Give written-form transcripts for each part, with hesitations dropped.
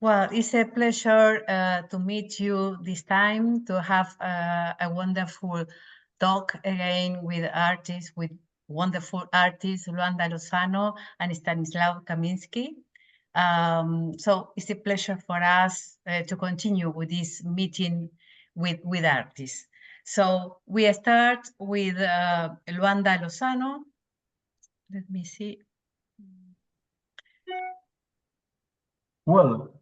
Well, it's a pleasure to meet you this time, to have a wonderful talk again with artists, with wonderful artists, Luanda Lozano and Stanislaw Kaminski. So it's a pleasure for us to continue with this meeting with artists. So we start with Luanda Lozano. Let me see. Well,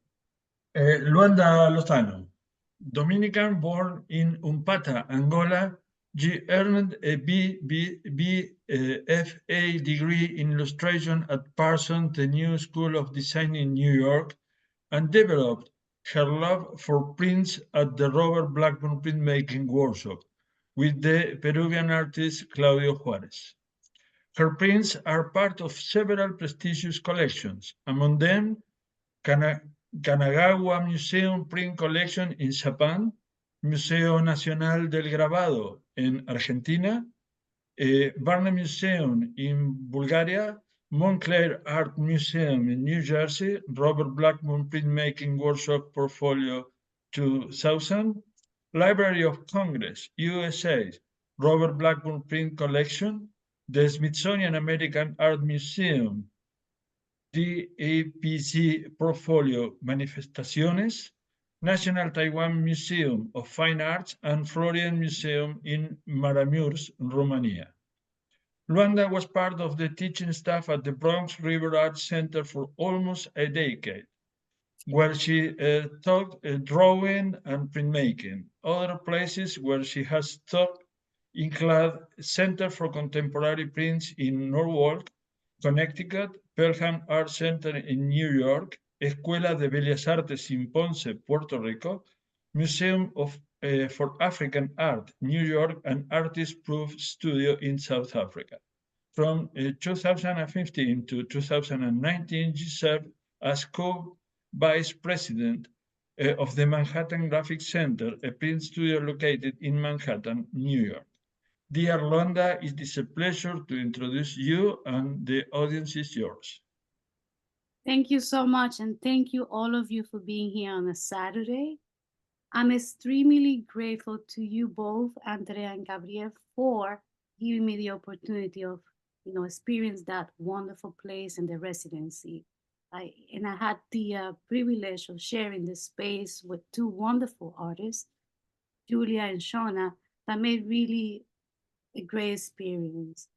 Luanda Lozano, Dominican born in Umpata, Angola, she earned a BFA degree in illustration at Parsons, the New School of Design in New York, and developed her love for prints at the Robert Blackburn printmaking workshop with the Peruvian artist Claudio Juarez. Her prints are part of several prestigious collections, among them Kanagawa Museum Print Collection in Japan, Museo Nacional del Grabado in Argentina, Barnum Museum in Bulgaria, Montclair Art Museum in New Jersey, Robert Blackburn Printmaking Workshop Portfolio 2000, Library of Congress, USA, Robert Blackburn Print Collection, the Smithsonian American Art Museum, DAPC Portfolio Manifestaciones, National Taiwan Museum of Fine Arts, and Florian Museum in Maramureș, Romania. Luanda was part of the teaching staff at the Bronx River Art Center for almost a decade, where she taught drawing and printmaking. Other places where she has taught include Center for Contemporary Prints in Norwalk, Connecticut, Pelham Art Center in New York, Escuela de Bellas Artes in Ponce, Puerto Rico, Museum for African Art, New York, and Artist Proof Studio in South Africa. From 2015 to 2019, she served as co-vice president of the Manhattan Graphic Center, a print studio located in Manhattan, New York. Dear Luanda, it is a pleasure to introduce you, and the audience is yours. Thank you so much, and thank you all of you for being here on a Saturday. I'm extremely grateful to you both, Andrea and Gabriel, for giving me the opportunity of, experience that wonderful place and the residency. I had the privilege of sharing the space with two wonderful artists, Julia and Shona, that made really a great experience.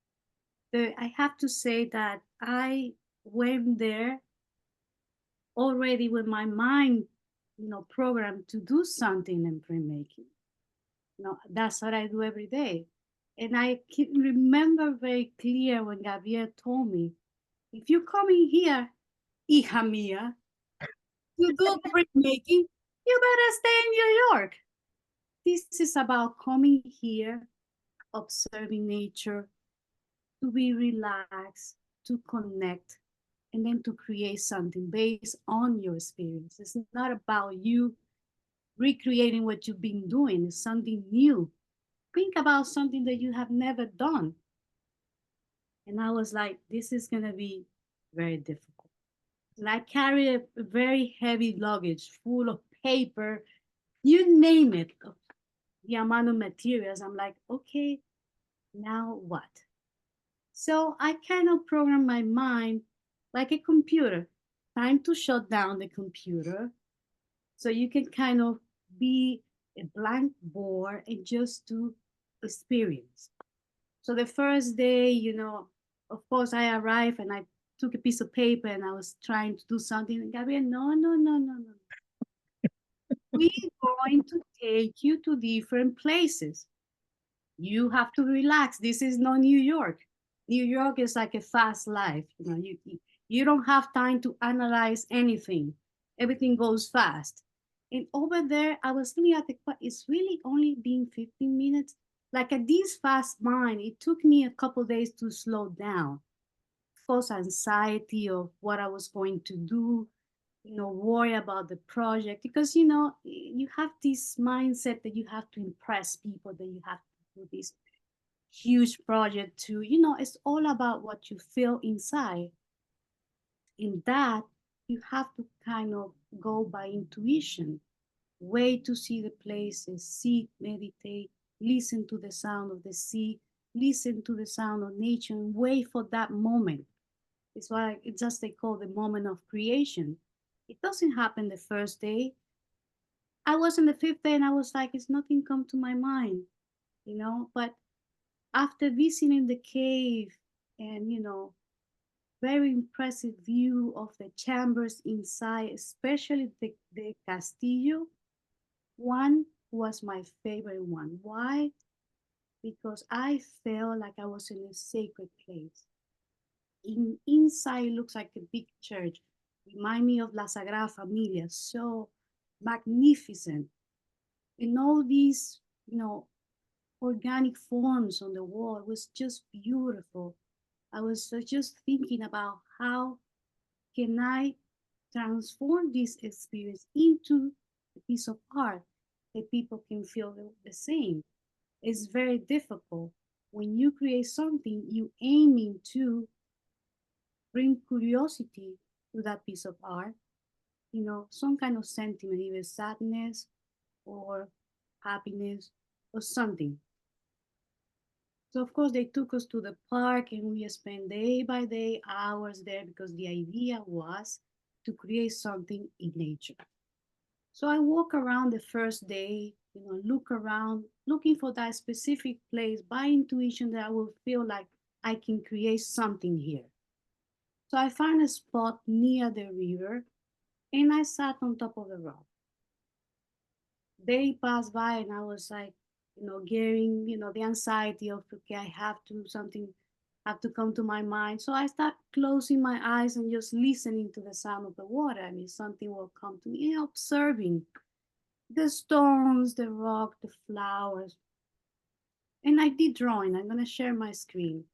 I have to say that I went there already with my mind, programmed to do something in printmaking. That's what I do every day. And I can remember very clear when Gabriel told me, if you're coming here, hija mía, to do printmaking, you better stay in New York. This is about coming here, observing nature, to be relaxed, to connect, and then to create something based on your experience. It's not about you recreating what you've been doing. It's something new. Think about something that you have never done. And I was like, this is going to be very difficult. And I carry a very heavy luggage full of paper, you name it, the amount of materials. I'm like, okay, now what? So I kind of program my mind like a computer. Time to shut down the computer so you can kind of be a blank board and just do experience. So the first day, of course, I arrived and I took a piece of paper and I was trying to do something. And Gabriel, no. We're going to take you to different places. You have to relax. This is not New York. New York is like a fast life. You don't have time to analyze anything. Everything goes fast. And over there, I was looking at it's really only been 15 minutes. Like at this fast mind, it took me a couple days to slow down. Of course, anxiety of what I was going to do, worry about the project. Because, you have this mindset that you have to impress people, that you have to do this huge project to, it's all about what you feel inside. In that, you have to kind of go by intuition, wait to see the places, sit, meditate, listen to the sound of the sea, listen to the sound of nature, and wait for that moment. It's why it's just they call the moment of creation. It doesn't happen the first day. I was in the fifth day and I was like, it's nothing come to my mind, you know. But after visiting the cave and, you know, very impressive view of the chambers inside, especially the castillo, one was my favorite one. Why? Because I felt like I was in a sacred place. Inside looks like a big church. Remind me of La Sagrada Familia, so magnificent. And all these, you know, organic forms on the wall was just beautiful. I was just thinking about how can I transform this experience into a piece of art that people can feel the same. It's very difficult. When you create something, you aiming to bring curiosity to that piece of art, you know, some kind of sentiment, either sadness or happiness or something. So of course they took us to the park and we spent day by day hours there because the idea was to create something in nature. So I walk around the first day, you know, look around, looking for that specific place by intuition that I will feel like I can create something here. So I found a spot near the river and I sat on top of the rock. Day passed by and I was like, you know, getting, you know, the anxiety of, okay, I have to, something have to come to my mind. So I start closing my eyes and just listening to the sound of the water. I mean, something will come to me, and observing the stones, the rock, the flowers. And I did drawing. I'm going to share my screen.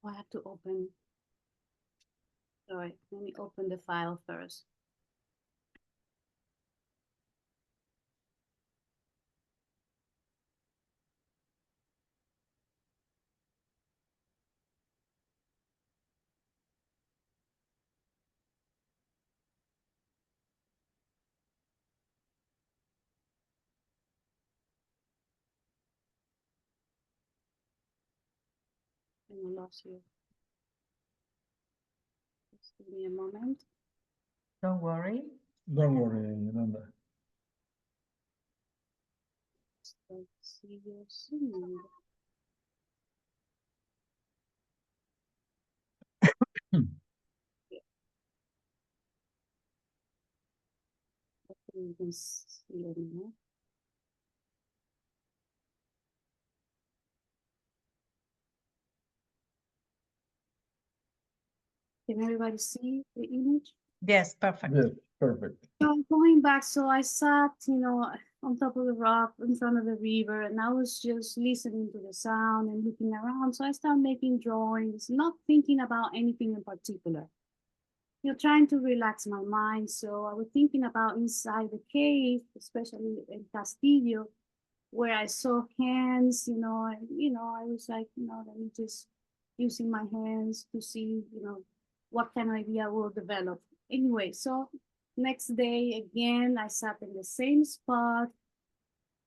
I have to open. Sorry, let me open the file first. And I lost you. Just give me a moment. Don't worry. Don't worry, Yolanda. See you soon. You can see it now. Can everybody see the image? Yes, perfect. Yes, perfect. So going back, so I sat, you know, on top of the rock in front of the river, and I was just listening to the sound and looking around. So I started making drawings, not thinking about anything in particular. You know, trying to relax my mind. So I was thinking about inside the cave, especially in Castillo, where I saw hands, you know, I was like, you know, let me just using my hands to see, you know, what kind of idea will develop. Anyway, so next day again, I sat in the same spot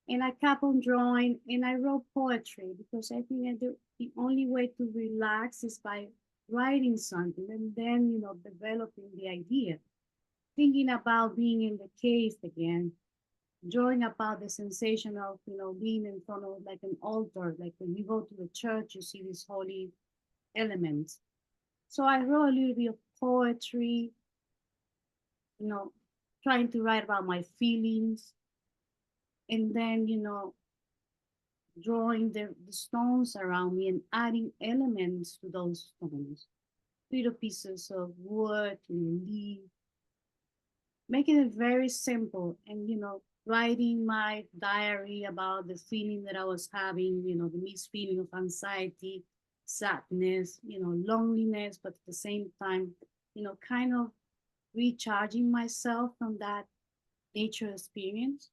and I kept on drawing and I wrote poetry because I think the only way to relax is by writing something and then, you know, developing the idea. Thinking about being in the cave again, drawing about the sensation of, you know, being in front of like an altar, like when you go to the church, you see these holy elements. So I wrote a little bit of poetry, you know, trying to write about my feelings, and then, you know, drawing the stones around me and adding elements to those stones, little pieces of wood and leaf, making it very simple and, you know, writing my diary about the feeling that I was having, you know, the mixed feeling of anxiety, sadness, you know, loneliness, but at the same time, you know, kind of recharging myself from that nature experience.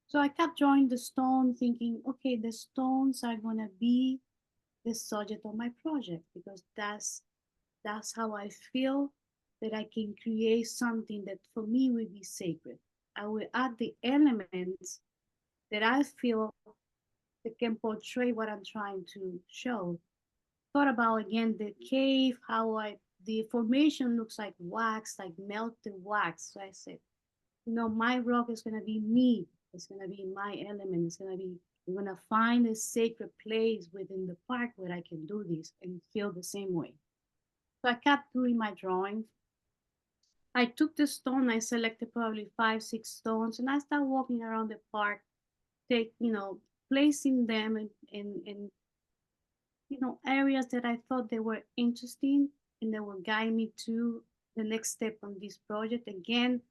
So I kept drawing the stone, thinking, okay, the stones are going to be the subject of my project, because that's how I feel that I can create something that for me will be sacred. I will add the elements that I feel that can portray what I'm trying to show. Thought about again the cave, how I the formation looks like wax, like melted wax. So I said, my rock is gonna be me. It's gonna be my element. It's gonna be I'm gonna find a sacred place within the park where I can do this and feel the same way. So I kept doing my drawings. I took the stone, I selected probably five, six stones, and I started walking around the park, take, placing them in areas that I thought they were interesting and that would guide me to the next step on this project. Again,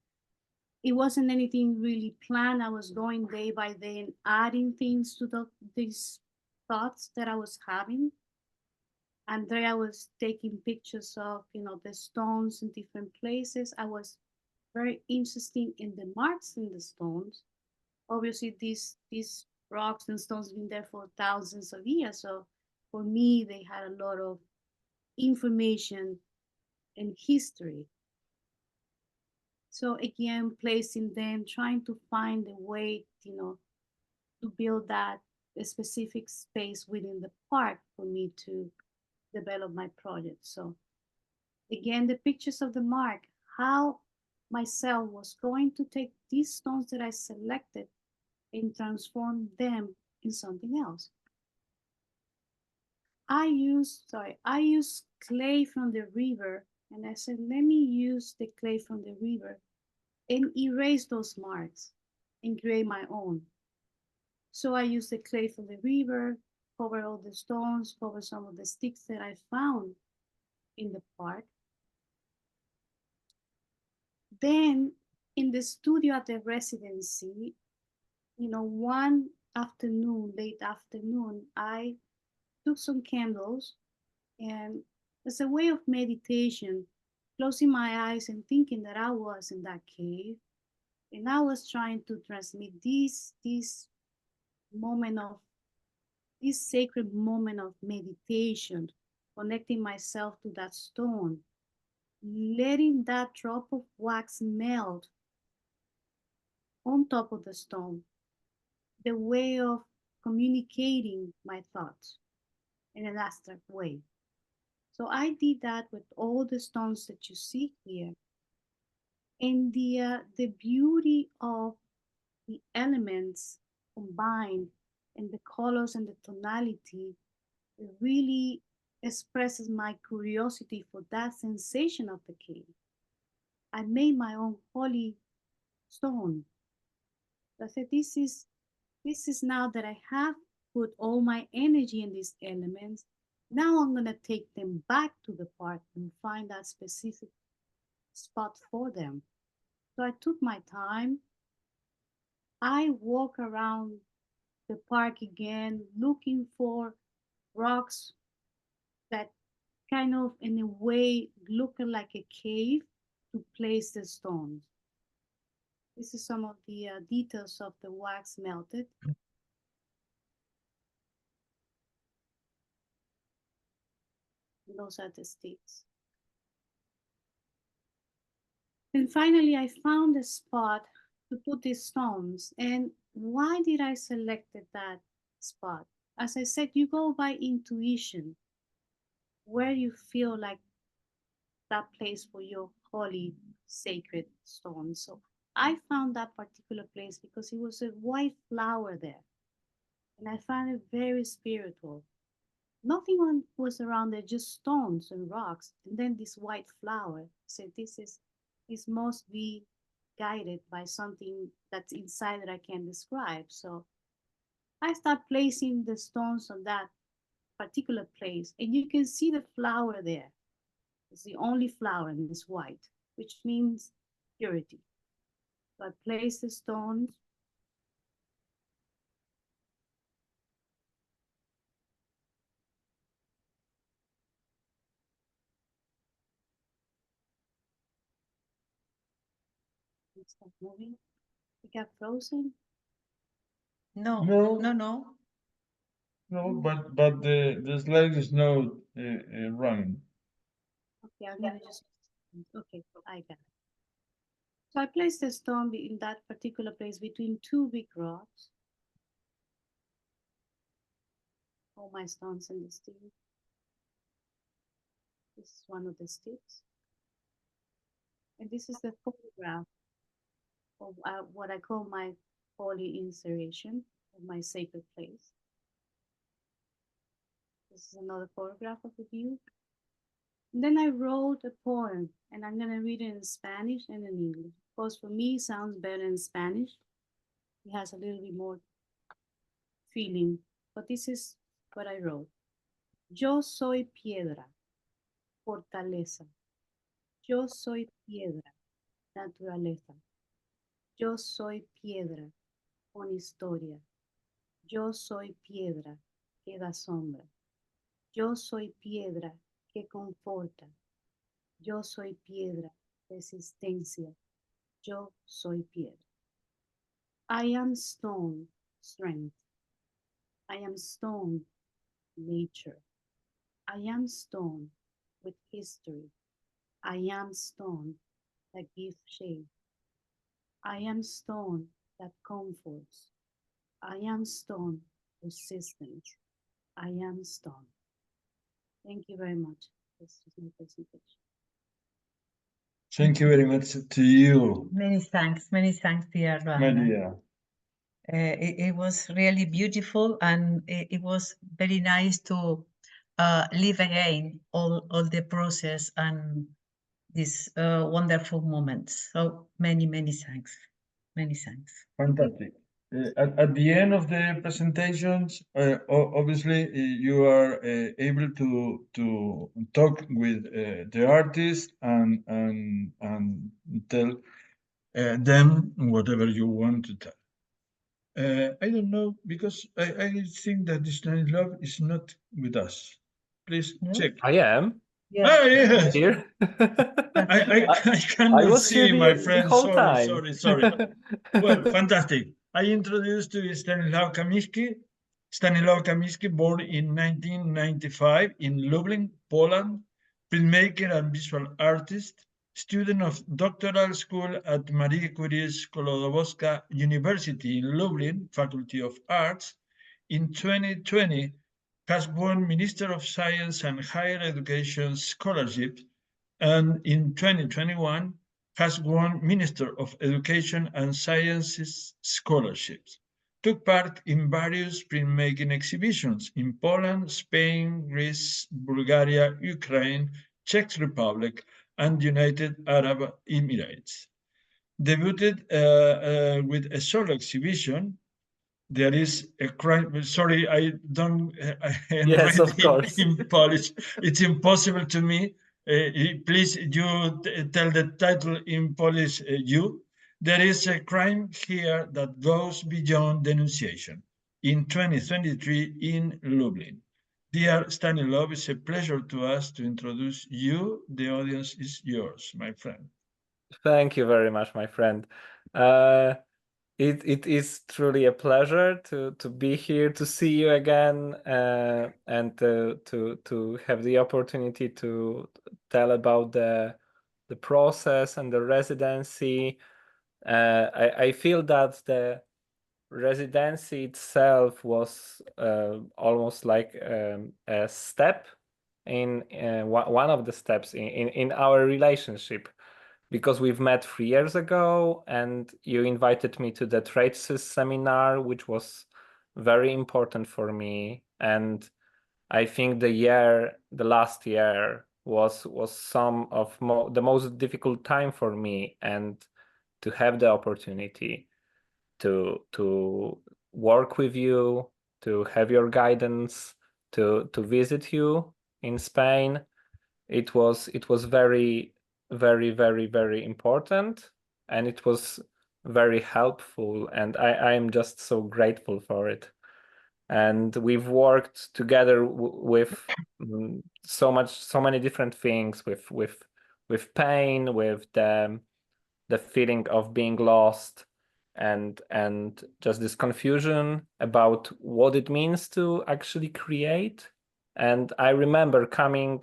it wasn't anything really planned. I was going day by day and adding things to these thoughts that I was having. And there I was taking pictures of, the stones in different places. I was very interested in the marks in the stones. Obviously, these rocks and stones have been there for thousands of years. So for me, they had a lot of information and history. So again, placing them, trying to find a way, to build that a specific space within the park for me to develop my project. So again, the pictures of the mark, how myself was going to take these stones that I selected and transform them in something else. I used clay from the river, and I said, let me use the clay from the river and erase those marks and create my own. So I used the clay from the river, cover all the stones, cover some of the sticks that I found in the park. Then in the studio at the residency, one afternoon, late afternoon, I took some candles and as a way of meditation, closing my eyes and thinking that I was in that cave and I was trying to transmit this moment of this sacred moment of meditation, connecting myself to that stone, letting that drop of wax melt on top of the stone, the way of communicating my thoughts in an abstract way. So I did that with all the stones that you see here. And the beauty of the elements combined and the colors and the tonality really expresses my curiosity for that sensation of the cave. I made my own holy stone. I said, this is now that I have put all my energy in these elements. Now I'm gonna take them back to the park and find that specific spot for them. So I took my time. I walk around the park again, looking for rocks that kind of in a way looking like a cave to place the stones. This is some of the details of the wax melted. Those are the sticks. And finally, I found a spot to put these stones. And why did I select that spot? As I said, you go by intuition, where you feel like that place for your holy, sacred stone. So I found that particular place because it was a white flower there. And I found it very spiritual. Nothing was around there, just stones and rocks. And then this white flower. I said, this must be guided by something that's inside that I can't describe. So I start placing the stones on that particular place, and you can see the flower there. It's the only flower and it's white, which means purity. So I place the stones. It start moving. It got frozen. No, No. no, no. No, but the slide is not running. Okay, I'm gonna just, okay, I got it. So I placed the stone in that particular place between two big rocks. All my stones in the stick. This is one of the sticks. And this is the photograph of what I call my holy installation of my sacred place. This is another photograph of the view. And then I wrote a poem, and I'm going to read it in Spanish and in English. Of course, for me, it sounds better in Spanish. It has a little bit more feeling, but this is what I wrote. Yo soy piedra, fortaleza. Yo soy piedra, naturaleza. Yo soy piedra, con historia. Yo soy piedra que da sombra. Yo soy piedra que conforta. Yo soy piedra, resistencia. Yo soy piedra. I am stone, strength. I am stone, nature. I am stone with history. I am stone that gives shade. I am stone that comforts. I am stone, resistance. I am stone. Thank you very much. This is my presentation. Thank you very much to you, Many thanks, dear Luanda. Maria. It was really beautiful, and it was very nice to live again all the process and these wonderful moments. So many thanks. Many thanks. Fantastic. At the end of the presentations, obviously you are able to talk with the artist and tell them whatever you want to tell. I don't know, because I think that Stanislaw is not with us. Please No? check. I am Yeah. Ah, yes. here. I cannot was see, here my the friend. whole Sorry, time. sorry. Well, fantastic. I introduced to Stanislaw Kaminski. Stanislaw Kaminski, born in 1995 in Lublin, Poland, filmmaker and visual artist, student of doctoral school at Marie Curie Sklodowska University in Lublin, Faculty of Arts. In 2020, has won Minister of Science and Higher Education Scholarship, and in 2021 has won Minister of Education and Sciences scholarships. Took part in various printmaking exhibitions in Poland, Spain, Greece, Bulgaria, Ukraine, Czech Republic, and United Arab Emirates. Debuted with a solo exhibition. There is a crime. Sorry, I don't Yes, of read course. in Polish. It's impossible to me. Please, you tell the title in Polish. There is a crime here that goes beyond denunciation. In 2023 in Lublin. Dear Stanislaw, it's a pleasure to us to introduce you. The audience is yours, my friend. Thank you very much, my friend. It is truly a pleasure to be here, to see you again, and to have the opportunity to tell about the process and the residency. I feel that the residency itself was almost like a step in one of the steps in our relationship, because we've met 3 years ago and you invited me to the Traces seminar, which was very important for me. And I think the last year was some of the most difficult time for me, and to have the opportunity to work with you, to have your guidance, to visit you in Spain, it was very very important, and it was very helpful, and I am just so grateful for it. And we've worked together with so many different things, with pain, with the feeling of being lost, and just this confusion about what it means to actually create. And I remember coming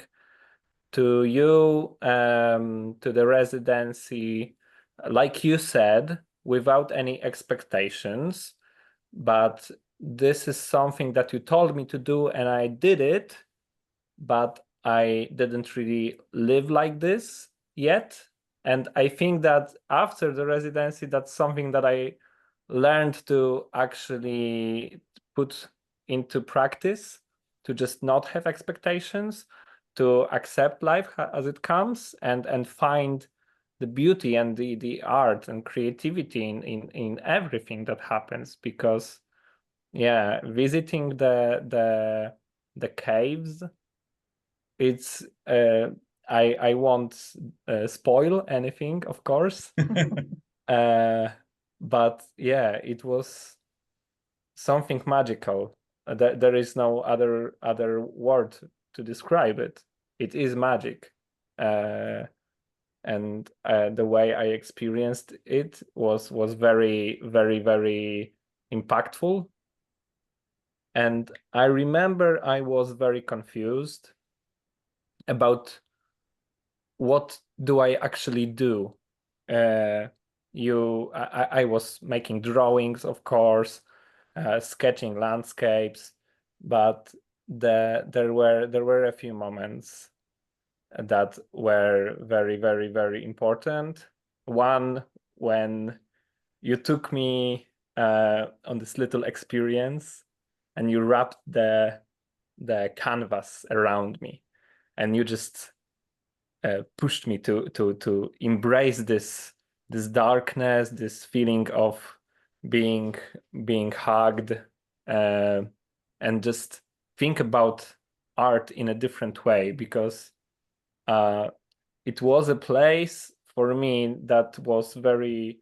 to you, to the residency, like you said, without any expectations, but this is something that you told me to do and I did it, but I didn't really live like this yet. And I think that after the residency, that's something that I learned to actually put into practice, to just not have expectations, to accept life as it comes, and find the beauty and the art and creativity in everything that happens. Because yeah, visiting the caves, it's I won't spoil anything, of course. But yeah, it was something magical. There is no other word to describe it. It is magic. And the way I experienced it was very, very, very impactful. And I remember I was very confused about what do I actually do. I was making drawings, of course, sketching landscapes, but there were a few moments that were very, very, very important. One, when you took me on this little experience and you wrapped the canvas around me, and you just pushed me to embrace this darkness, this feeling of being hugged, and just think about art in a different way, because it was a place for me that was very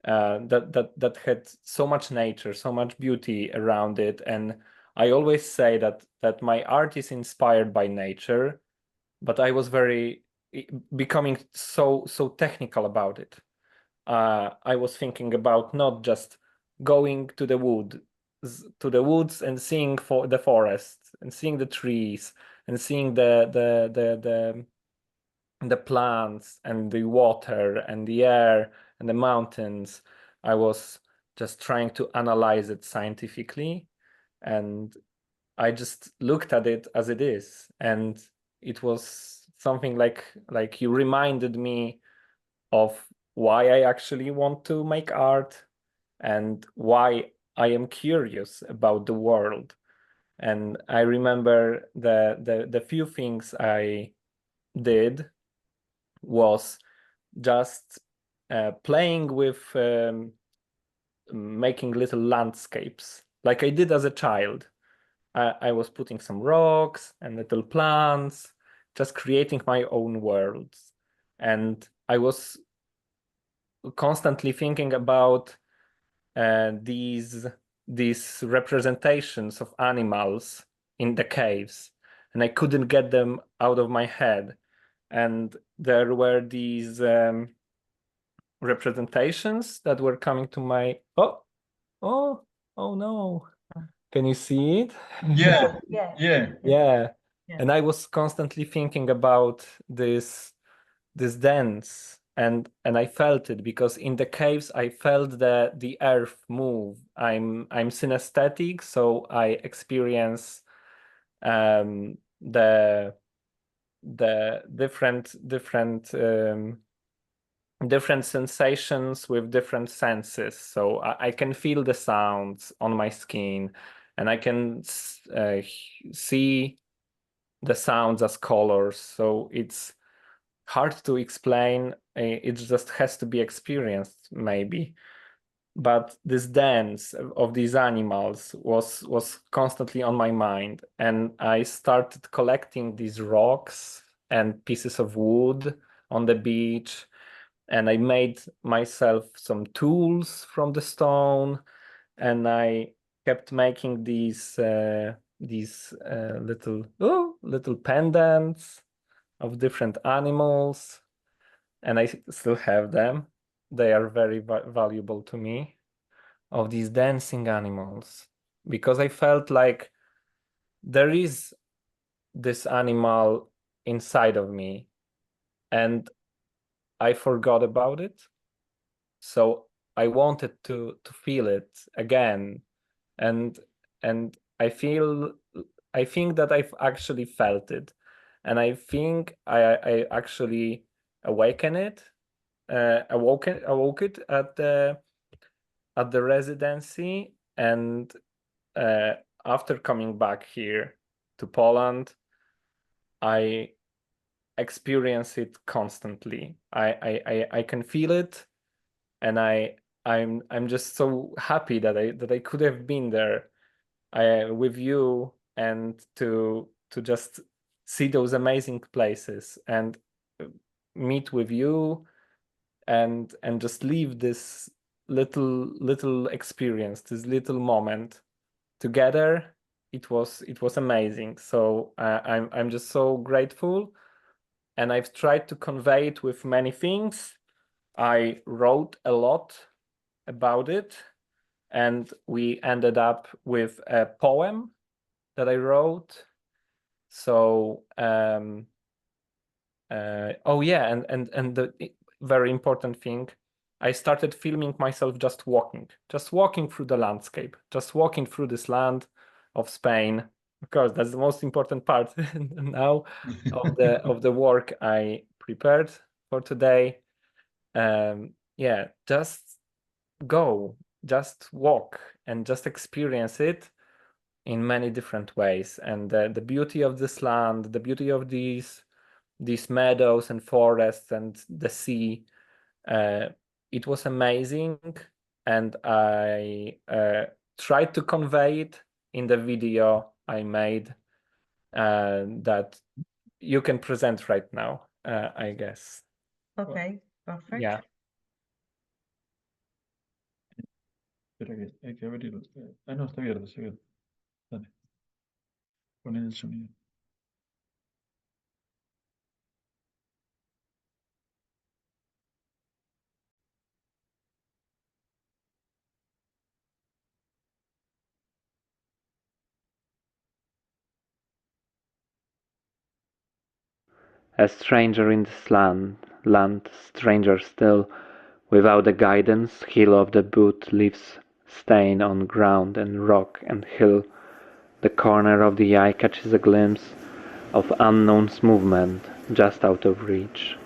that had so much nature, so much beauty around it. And I always say that my art is inspired by nature, but I was becoming so technical about it. I was thinking about not just going to the woods and seeing the forest and seeing the trees and seeing the plants and the water and the air and the mountains. I was just trying to analyze it scientifically, and I just looked at it as it is. And it was something like you reminded me of why I actually want to make art and why I am curious about the world. And I remember the few things I did was just playing with making little landscapes like I did as a child. I was putting some rocks and little plants, just creating my own worlds. And I was constantly thinking about these representations of animals in the caves, and I couldn't get them out of my head. And there were these representations that were coming to my oh no, can you see it? Yeah. Yeah. Yeah. Yeah. Yeah. And I was constantly thinking about this dance, and I felt it, because in the caves I felt the earth move. I'm synesthetic, so I experience the different sensations with different senses. So I can feel the sounds on my skin, and I can see the sounds as colors. So it's hard to explain. It just has to be experienced, maybe. But this dance of these animals was constantly on my mind, and I started collecting these rocks and pieces of wood on the beach, and I made myself some tools from the stone, and I kept making these little pendants of different animals, and I still have them. they are very valuable to me, of these dancing animals, because I felt like there is this animal inside of me and I forgot about it. So I wanted to feel it again. And I think that I've actually felt it. And I think I actually awoke it at the residency. And after coming back here to Poland, I experience it constantly. I can feel it, and I'm just so happy that I could have been there with you, and to just see those amazing places and meet with you, and just live this little experience, this little moment together. It was amazing. So I'm just so grateful, and I've tried to convey it with many things. I wrote a lot about it, and we ended up with a poem that I wrote. So oh yeah, and the very important thing, I started filming myself just walking through the landscape, just walking through this land of Spain. Of course, that's the most important part now of the work I prepared for today. Yeah, just go, just walk, and just experience it in many different ways. And the beauty of this land, the beauty of these meadows and forests and the sea, it was amazing. And I tried to convey it in the video I made that you can present right now, I guess. Okay, perfect. Yeah. Espera que hay que abrirlo. Ah, no, está abierto, está abierto. Dale. Poner el sonido. A stranger in this land stranger still, without the guidance, heel of the boot leaves stain on ground and rock and hill. The corner of the eye catches a glimpse of unknown's movement, just out of reach.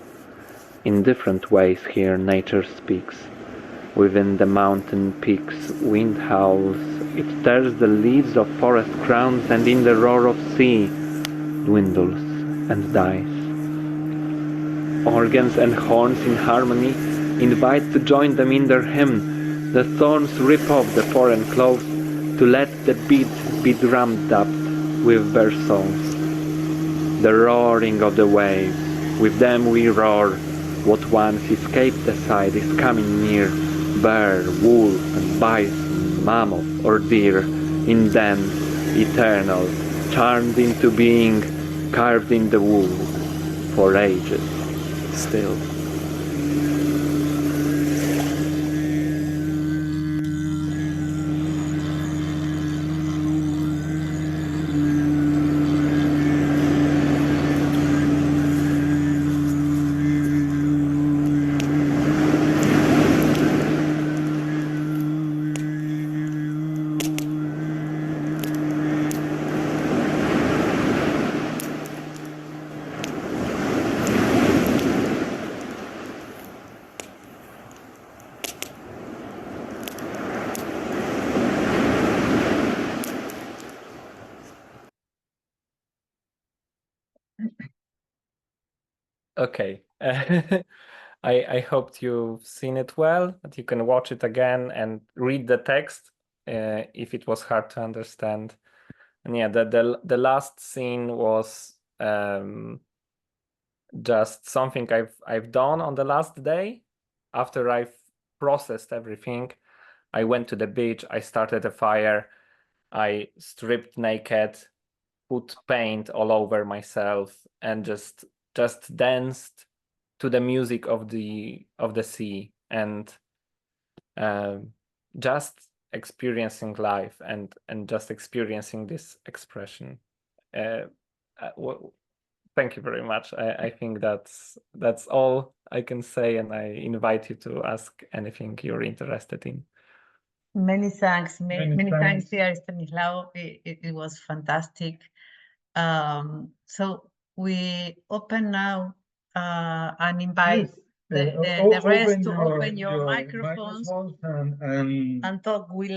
In different ways here nature speaks. Within the mountain peaks wind howls, it tears the leaves of forest crowns, and in the roar of sea dwindles and dies. Organs and horns in harmony invite to join them in their hymn. The thorns rip off the foreign clothes to let the beats be drummed up with their songs. The roaring of the waves, with them we roar. What once escaped the sight is coming near. Bear, wolf and bison, mammoth or deer, in dance, eternal, charmed into being, carved in the wood, for ages still. Okay. I hoped you've seen it well, that you can watch it again and read the text if it was hard to understand. And yeah, the last scene was just something I've done on the last day. After I've processed everything, I went to the beach, I started a fire, I stripped naked, put paint all over myself, and just danced to the music of the sea. and just experiencing life and just experiencing this expression. Thank you very much. I think that's all I can say, and I invite you to ask anything you're interested in. Many thanks. Many Many thanks, thanks. dear Stanislaw. It was fantastic. So we open now and invite the rest to open your microphones and talk with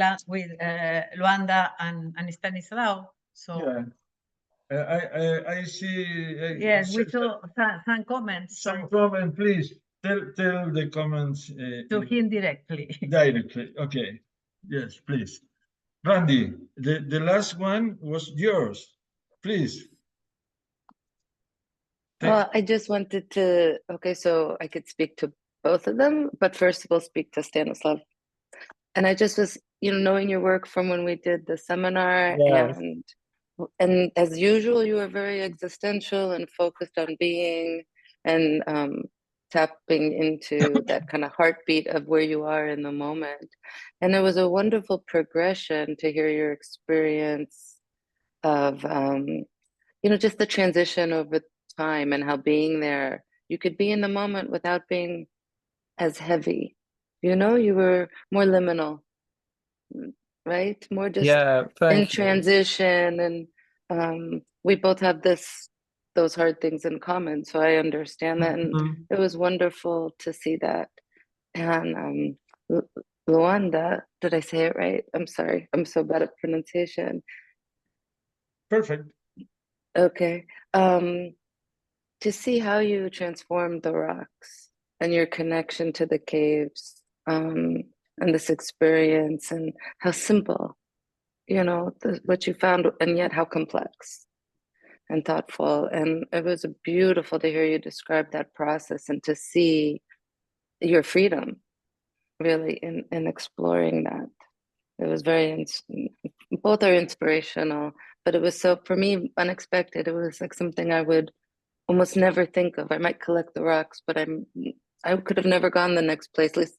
Luanda and Stanislaw. So Yeah. I see. yes, we saw some comments. Some comment, please. Tell the comments To him directly. directly. Okay. Yes, please. Randy, the last one was yours. Please. I just wanted to, okay, so I could speak to both of them, but first of all, speak to Stanislav. And I just was, knowing your work from when we did the seminar, Yes. and as usual, you were very existential and focused on being and tapping into that kind of heartbeat of where you are in the moment. And it was a wonderful progression to hear your experience of, just the transition over time and how being there, you could be in the moment without being as heavy. You were more liminal, right? More just in transition. And we both have those hard things in common. So I understand that. And it was wonderful to see that. And Luanda, did I say it right? I'm sorry. I'm so bad at pronunciation. Perfect. Okay. To see how you transformed the rocks and your connection to the caves, and this experience, and how simple, what you found, and yet how complex and thoughtful. And it was beautiful to hear you describe that process and to see your freedom really in exploring that. It was both are inspirational, but it was so, for me, unexpected. It was like something I would almost never think of. I might collect the rocks, but I could have never gone the next place. At least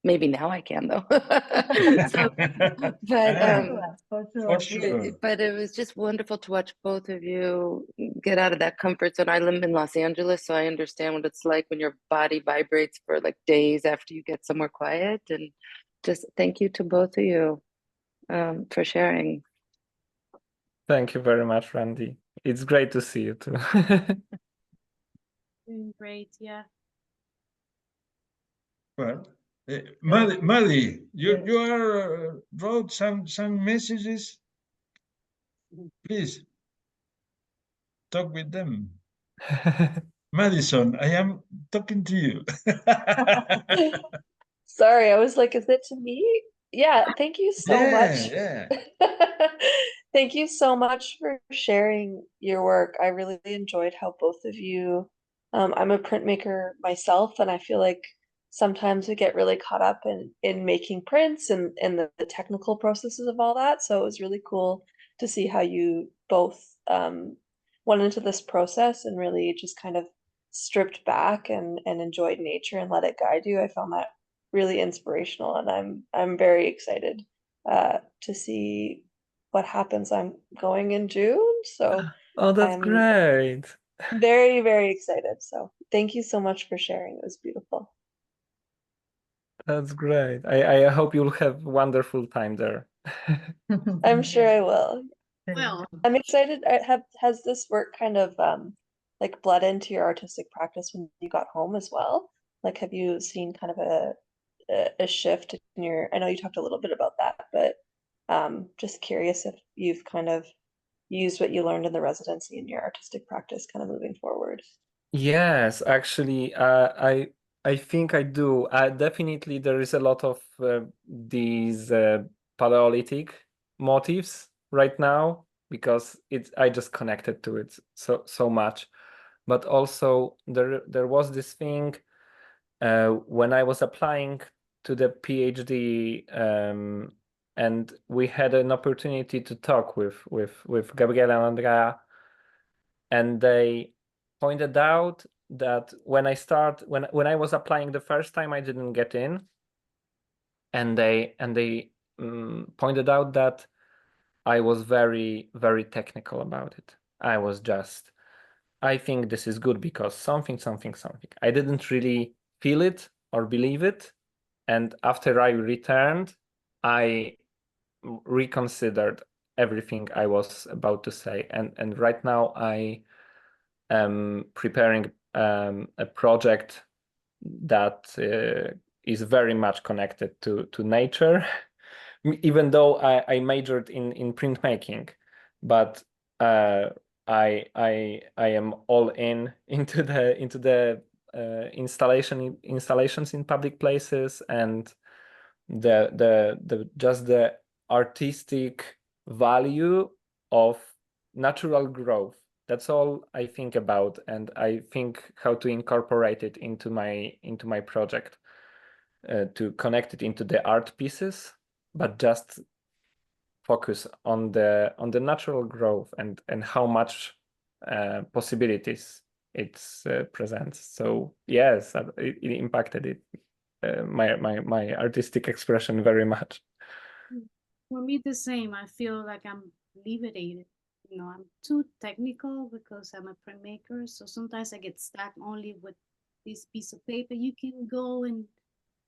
maybe now I can, though. But it was just wonderful to watch both of you get out of that comfort zone. I live in Los Angeles, so I understand what it's like when your body vibrates for like days after you get somewhere quiet. And just thank you to both of you for sharing. Thank you very much, Randy. It's great to see you too. Doing great, yeah. Well, Maddie, you are wrote some messages. Please talk with them. Madison, I am talking to you. Sorry, I was like, is it to me? Yeah, thank you so much. Yeah. Thank you so much for sharing your work. I really enjoyed how both of you, I'm a printmaker myself, and I feel like sometimes we get really caught up in making prints and the technical processes of all that. So it was really cool to see how you both went into this process and really just kind of stripped back and enjoyed nature and let it guide you. I found that really inspirational, and I'm very excited to see what happens. I'm going in June, so oh, that's great. Very, very excited. So thank you so much for sharing. It was beautiful. That's great. I hope you'll have a wonderful time there. I'm sure I will. Well, I'm excited. Has this work kind of like bled into your artistic practice when you got home as well? Like, have you seen kind of a shift in your, I know you talked a little bit about that, but just curious if you've kind of used what you learned in the residency in your artistic practice kind of moving forward. Yes, actually, I think I do. Definitely there is a lot of these Paleolithic motifs right now because I just connected to it so much. But also there was this thing when I was applying to the PhD, and we had an opportunity to talk with Gabriela and Andrea, and they pointed out that when I was applying the first time, I didn't get in, and they pointed out that I was very, very technical about it. I think this is good because something. I didn't really feel it or believe it. And after I returned, I reconsidered everything I was about to say. And right now I am preparing a project that is very much connected to nature, even though I majored in printmaking, but I am all into the installations in public places and the artistic value of natural growth. That's all I think about, and I think how to incorporate it into my project, to connect it into the art pieces, but just focus on the natural growth and how much possibilities it presents. So yes, it impacted it, my artistic expression very much. For me, the same. I feel like I'm liberated. You know, I'm too technical because I'm a printmaker. So sometimes I get stuck only with this piece of paper. You can go and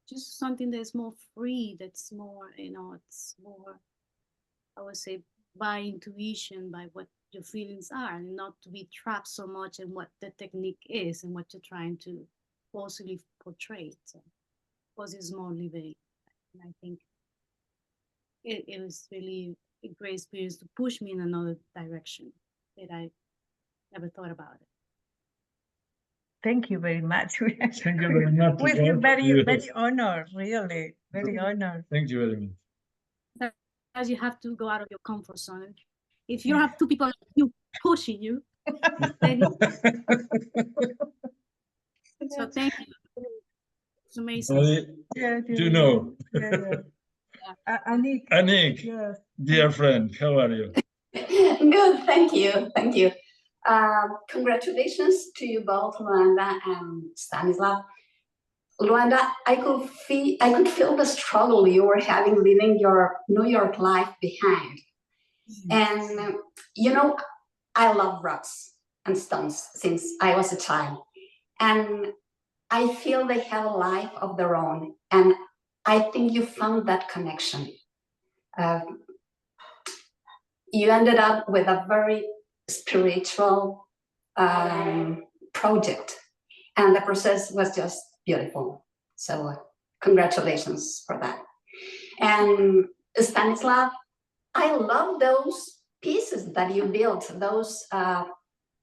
just something that's more free, that's more, you know, it's more, I would say, by intuition, by what your feelings are, and not to be trapped so much in what the technique is and what you're trying to forcibly portray. So, because it's more liberating. And I think it was really a great experience to push me in another direction that I never thought about it. Thank you very much. Thank you very much. We feel very honored, really, very honored. Thank you very much. As you have to go out of your comfort zone. If you don't have two people you pushing you, then so thank you. It's amazing. You know. Anik, yes. Dear friend, how are you? Good, thank you. Congratulations to you both, Luanda and Stanislaw. Luanda, I could feel the struggle you were having leaving your New York life behind. And you know, I love rocks and stones since I was a child. And I feel they have a life of their own. And I think you found that connection. You ended up with a very spiritual project. And the process was just beautiful. So congratulations for that. And Stanislaw, I love those pieces that you built, those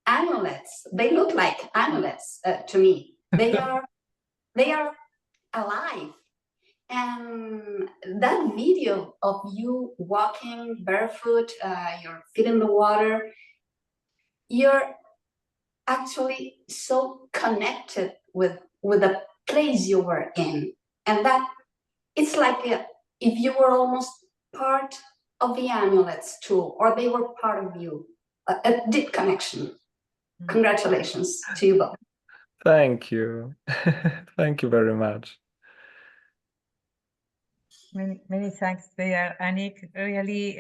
amulets. They look like amulets to me. They are alive. And that video of you walking barefoot, your feet in the water, you're actually so connected with the place you were in. And that it's like if you were almost part of the amulets too, or they were part of you, a deep connection. Congratulations to you both. Thank you. Thank you very much. Many thanks there, Anik. Really,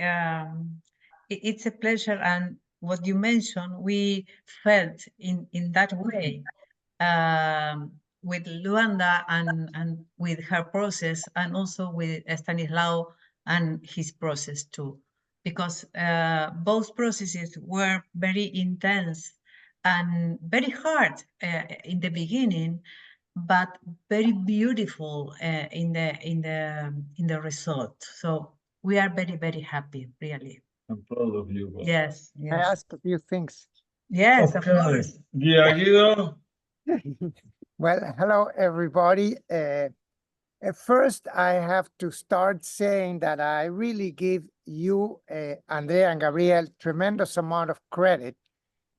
it's a pleasure. And what you mentioned, we felt in that way with Luanda and with her process, and also with Stanislaw and his process too, because both processes were very intense and very hard in the beginning, but very beautiful in the result. So we are very, very happy, really. I'm proud of you. Both. Yes, I ask a few things. Yes, of course. Guido. Well, hello, everybody. First, I have to start saying that I really give you, Andrea and Gabriel, tremendous amount of credit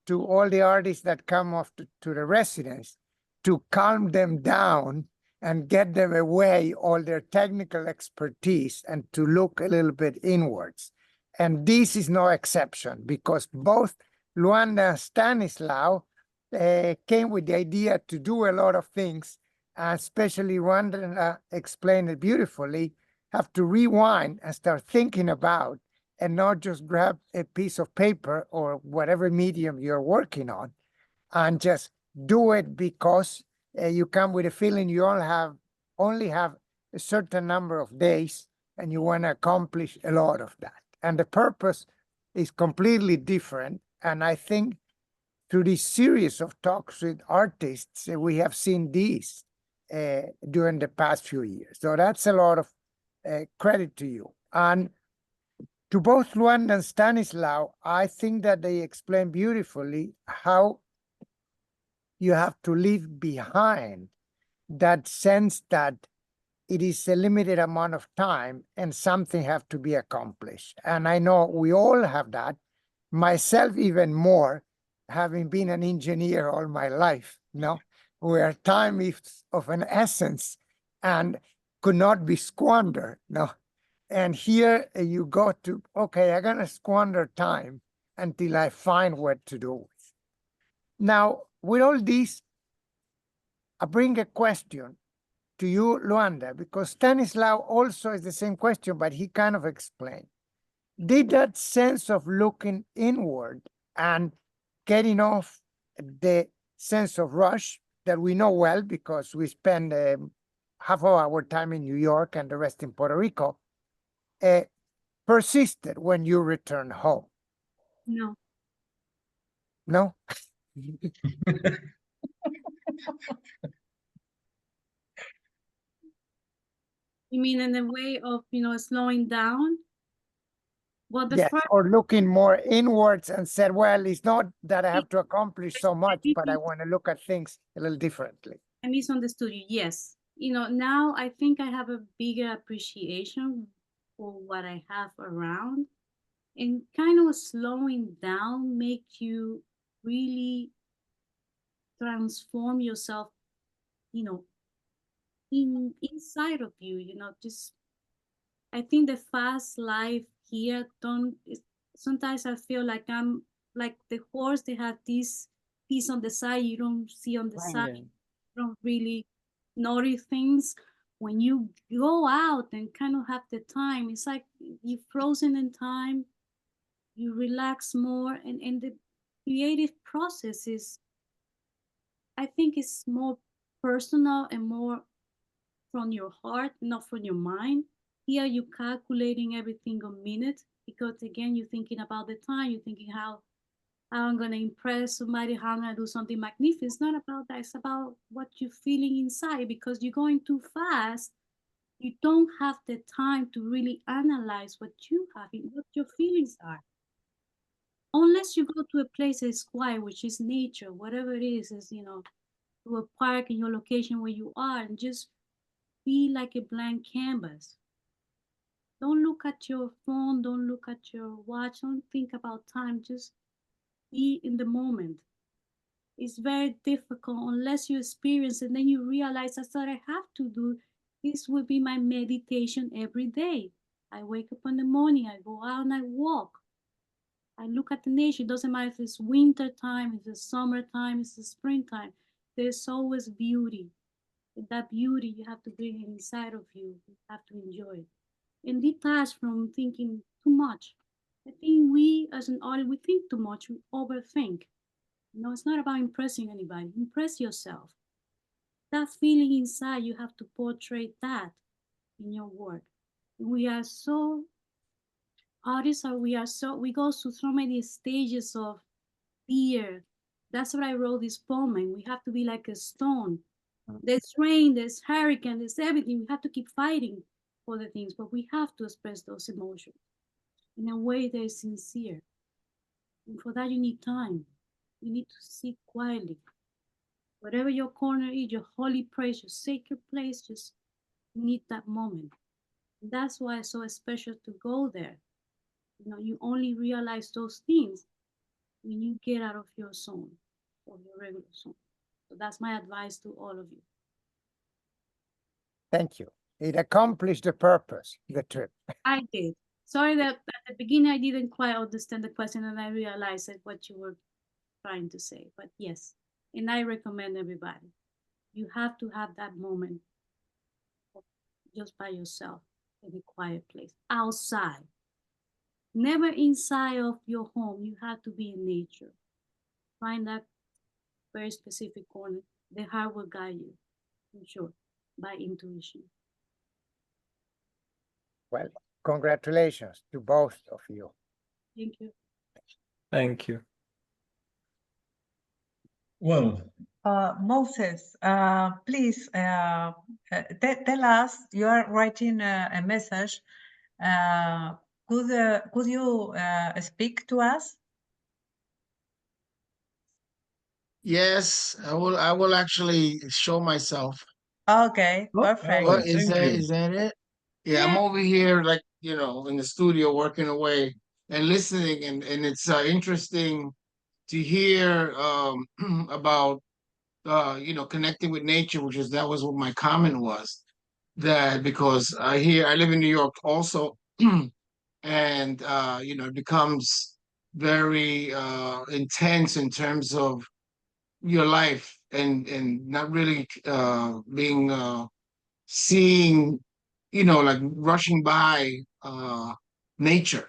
to all the artists that come off to the residence, to calm them down and get them away all their technical expertise and to look a little bit inwards. And this is no exception, because both Luanda and Stanislaw came with the idea to do a lot of things, especially Rwanda explained it beautifully, have to rewind and start thinking about, and not just grab a piece of paper or whatever medium you're working on and just do it because you come with a feeling you only have a certain number of days and you want to accomplish a lot of that. And the purpose is completely different. And I think through this series of talks with artists, we have seen these during the past few years. So that's a lot of credit to you. And to both Luanda and Stanislaw, I think that they explain beautifully how you have to leave behind that sense that it is a limited amount of time and something have to be accomplished. And I know we all have that, myself even more, having been an engineer all my life, where time is of an essence and could not be squandered, And here you go to, okay, I'm gonna squander time until I find what to do with. Now, with all this, I bring a question to you, Luanda, because Stanislaw also is the same question, but he kind of explained. Did that sense of looking inward and getting off the sense of rush that we know well because we spend half of our time in New York and the rest in Puerto Rico, persisted when you returned home? No. No? You mean in the way of, slowing down? Well, the Yes, first, or looking more inwards and said, well, it's not that I have to accomplish so much, but I want to look at things a little differently. I misunderstood you. Yes. Now I think I have a bigger appreciation for what I have around, and kind of slowing down make you really transform yourself, inside of you, just I think the fast life here sometimes I feel like I'm like the horse. They have this piece on the side you don't see on the side. You don't really notice things. When you go out and kind of have the time, it's like you're frozen in time. You relax more, and the creative process is, I think, it's more personal and more from your heart, not from your mind. Here you're calculating every single minute because again you're thinking about the time, you're thinking how I'm gonna impress somebody, how I'm gonna do something magnificent. It's not about that, it's about what you're feeling inside because you're going too fast. You don't have the time to really analyze what you have, what your feelings are. Unless you go to a place that's quiet, which is nature, whatever it is to a park in your location where you are, and just be like a blank canvas. Don't look at your phone, don't look at your watch, don't think about time, just be in the moment. It's very difficult unless you experience it, and then you realize that's what I have to do. This will be my meditation every day. I wake up in the morning, I go out and I walk. I look at the nature. It doesn't matter if it's winter time, if it's summertime, if it's springtime. There's always beauty. And that beauty you have to bring it inside of you. You have to enjoy it. And detach from thinking too much. I think we as an artist, we think too much, we overthink. It's not about impressing anybody. Impress yourself. That feeling inside, you have to portray that in your work. We are so artists, we go through so many stages of fear. That's what I wrote this poem, and we have to be like a stone. There's rain, there's hurricane, there's everything. We have to keep fighting for the things, but we have to express those emotions in a way that is sincere. And for that, you need time. You need to sit quietly. Whatever your corner is, your holy place, your sacred place, just need that moment. And that's why it's so special to go there. You only realize those things when you get out of your zone, of your regular zone. So that's my advice to all of you. Thank you. It accomplished the purpose, the trip. I did. Sorry that at the beginning I didn't quite understand the question, and I realized that what you were trying to say, but yes. And I recommend everybody, you have to have that moment just by yourself in a quiet place, outside. Never inside of your home. You have to be in nature. Find that very specific corner. The heart will guide you, for sure, by intuition. Well, congratulations to both of you. Thank you. Thank you. Well, Moses, please tell us, you are writing a message. Could you speak to us? Yes, I will actually show myself. Okay, perfect. What is thank that? you. Is that it? Yeah, I'm over here, like, in the studio working away and listening, and it's interesting to hear about connecting with nature, that was what my comment was. That because I live in New York also, and it becomes very intense in terms of your life, and not really being seeing, like rushing by nature.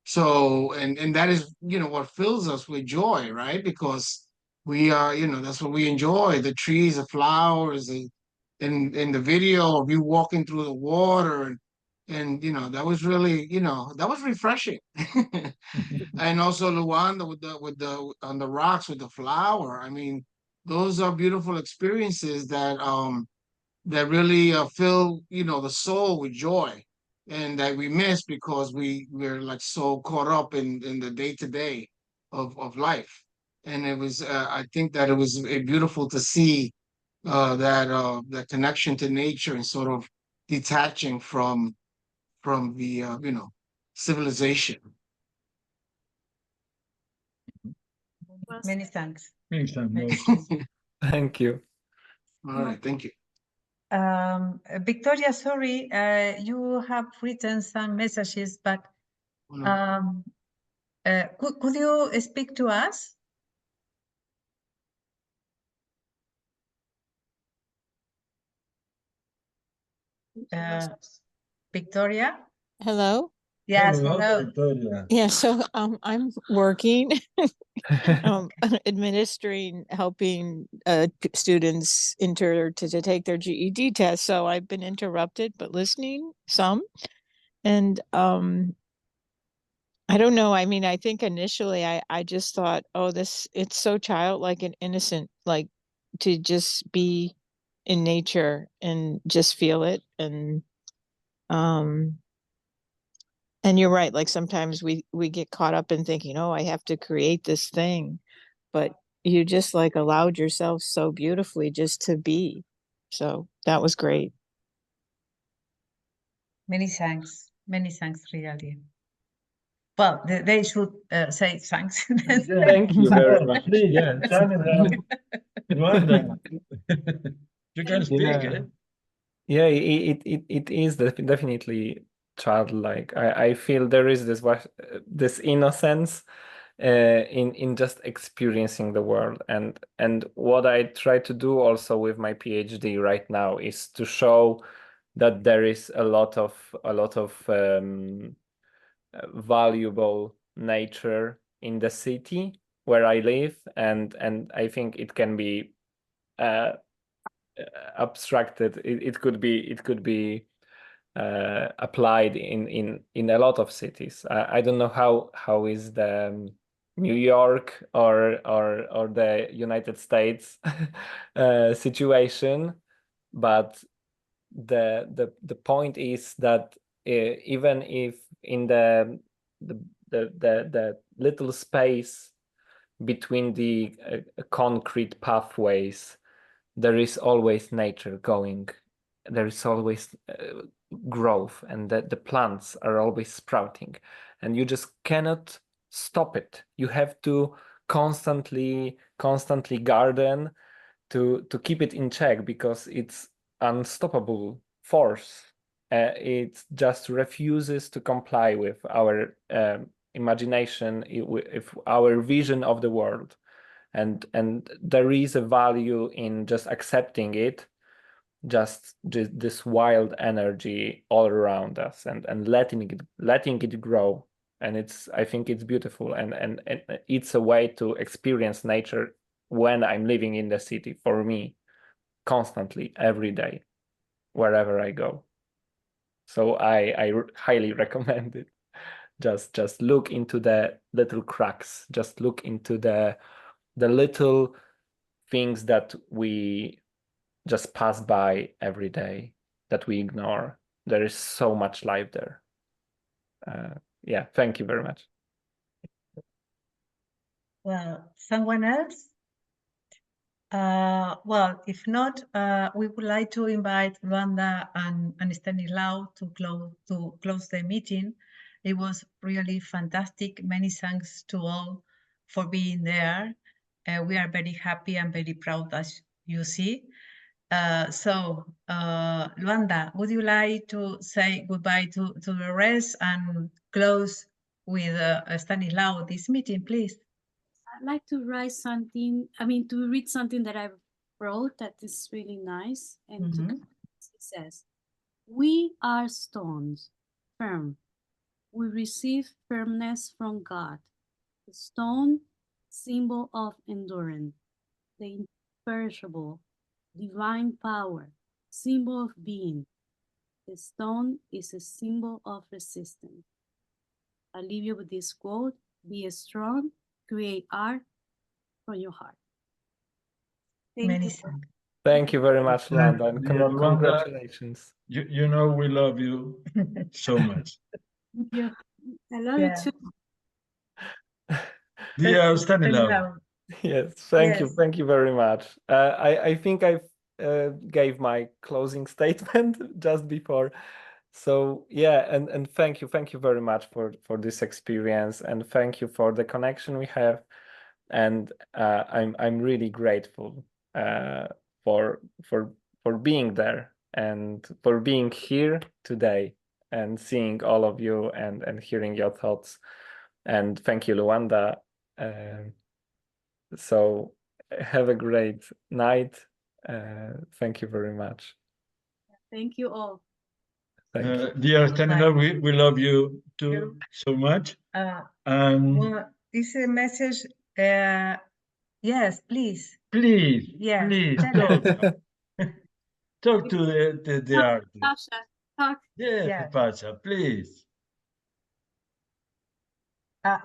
So, and that is, what fills us with joy, right? Because we are, that's what we enjoy, the trees, the flowers, and the video of you walking through the water, and that was really, that was refreshing. And also Luanda with the on the rocks with the flower. I mean, those are beautiful experiences that really fill, the soul with joy, and that we miss because we're like so caught up in the day-to-day of life. And it was I think that it was beautiful to see that connection to nature, and sort of detaching from the civilization. Many thanks. Thanks, Moses. Thank you. All right, thank you. Victoria, sorry, you have written some messages, but could you speak to us? Victoria? Hello. Yes, Hello, hello. Victoria. Yeah, so I'm working, administering, helping students to take their GED test. So I've been interrupted, but listening some. And I don't know. I mean, I think initially I just thought, oh, it's so childlike and innocent, like to just be in nature and just feel it. And you're right, like sometimes we get caught up in thinking, oh, I have to create this thing, but you just like allowed yourself so beautifully just to be. So that was great. Many thanks, really. Well, they should say thanks. Thank you very much. Please, Yes. Luanda, you can speak, Yeah. Yeah, it is definitely childlike. I feel there is this innocence in just experiencing the world, and what I try to do also with my PhD right now is to show that there is a lot of valuable nature in the city where I live, and I think it can be abstracted. It could be applied in a lot of cities. I don't know how is the New York or the United States situation, but the point is that even if in the little space between the concrete pathways, there is always nature going. There is always growth, and the plants are always sprouting, and you just cannot stop it. You have to constantly garden to keep it in check, because it's unstoppable force. It just refuses to comply with our imagination, with our vision of the world. and there is a value in just accepting it, just this wild energy all around us, and letting it grow. And I think it's beautiful, and it's a way to experience nature when I'm living in the city, for me, constantly, every day, wherever I go. So I highly recommend it. Just look into the little cracks, just look into the little things that we just pass by every day, that we ignore. There is so much life there. Yeah, thank you very much. Well, someone else? Well, if not, we would like to invite Luanda and Stanislaw to close the meeting. It was really fantastic. Many thanks to all for being there. We are very happy and very proud, as you see. Luanda, would you like to say goodbye to the rest and close with Stanislaw this meeting, please? I'd like to read something that I wrote that is really nice. And it says, "We are stones, firm. We receive firmness from God. The stone, symbol of endurance. The imperishable, divine power, symbol of being. The stone is a symbol of resistance." I leave you with this quote: be strong, create art from your heart. Thank you. Thank you very much, Luanda, and Dear Luanda, congratulations. You know we love you so much. Thank you. I love you too. Dear Stanislaw. Yes, thank you very much. I think I gave my closing statement just before. So yeah, and thank you very much for this experience, and thank you for the connection we have. And I'm really grateful for being there and for being here today and seeing all of you and hearing your thoughts. And thank you, Luanda. So have a great night. Thank you very much. Thank you all. Dear Stanislaw, we love you too so much. Well, it's a message. Yes, please. Please, yes, please talk to the artist. Pasha, talk. Yes, Pasha, please.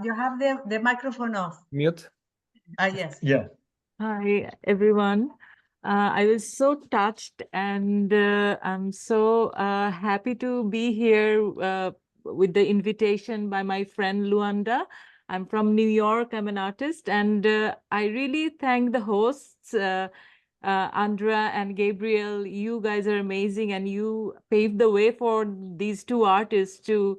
You have the microphone off. Mute. Yes. Yeah. Hi, everyone. I was so touched, and I'm so happy to be here with the invitation by my friend Luanda. I'm from New York. I'm an artist, and I really thank the hosts, Andrea and Gabriel. You guys are amazing, and you paved the way for these two artists to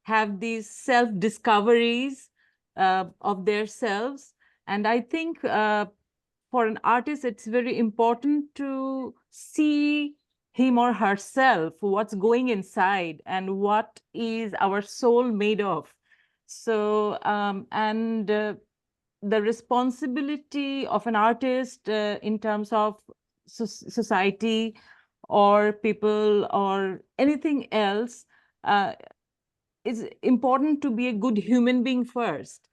have these self-discoveries of their selves. And I think for an artist, it's very important to see him or herself, what's going inside and what is our soul made of. So, the responsibility of an artist in terms of society or people or anything else is important to be a good human being first.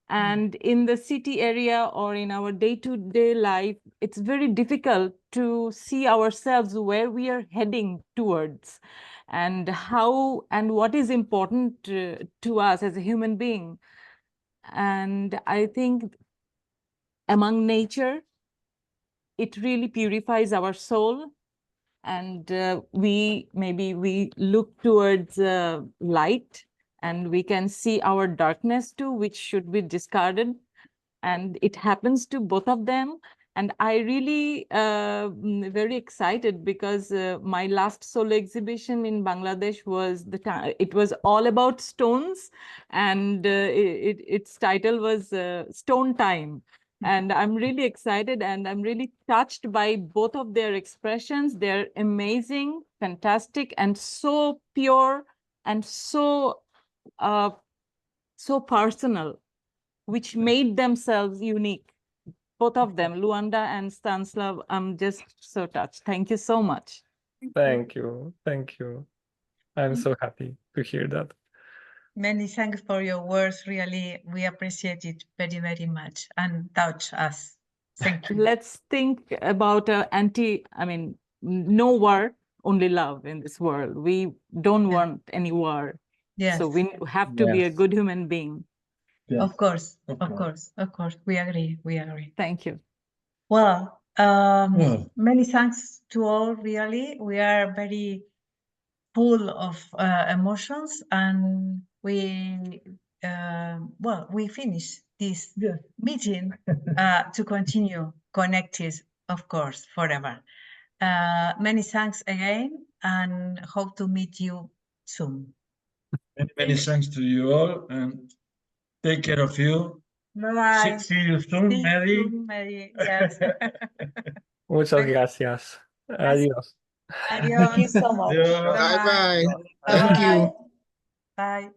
And in the city area or in our day-to-day life, it's very difficult to see ourselves where we are heading towards and how and what is important to us as a human being. And I think among nature, it really purifies our soul. And we look towards light, and we can see our darkness too, which should be discarded. And it happens to both of them. And I really very excited because my last solo exhibition in Bangladesh was it was all about stones, and its title was Stone Time. And I'm really excited, and I'm really touched by both of their expressions. They're amazing, fantastic, and so pure and so personal, which made themselves unique, both of them, Luanda and Stanislaw. I'm just so touched. Thank you so much. Thank you. Thank you. I'm so happy to hear that. Many thanks for your words. Really, we appreciate it very, very much and touch us. Thank you. Let's think about no war, only love in this world. We don't want any war. Yes. So we have to be a good human being. Yes. Of course, Of of course, of course. We agree, we agree. Thank you. Well, Well. many thanks to all, really. We are very full of emotions, and we finish this meeting to continue connected, of course, forever. Many thanks again, and hope to meet you soon. Many thanks to you all, and take care of you. Bye. See you soon, Mary. Yes. Muchas gracias. Adiós. Thank you so much. Adiós. Bye bye. Bye. Thank you. Bye.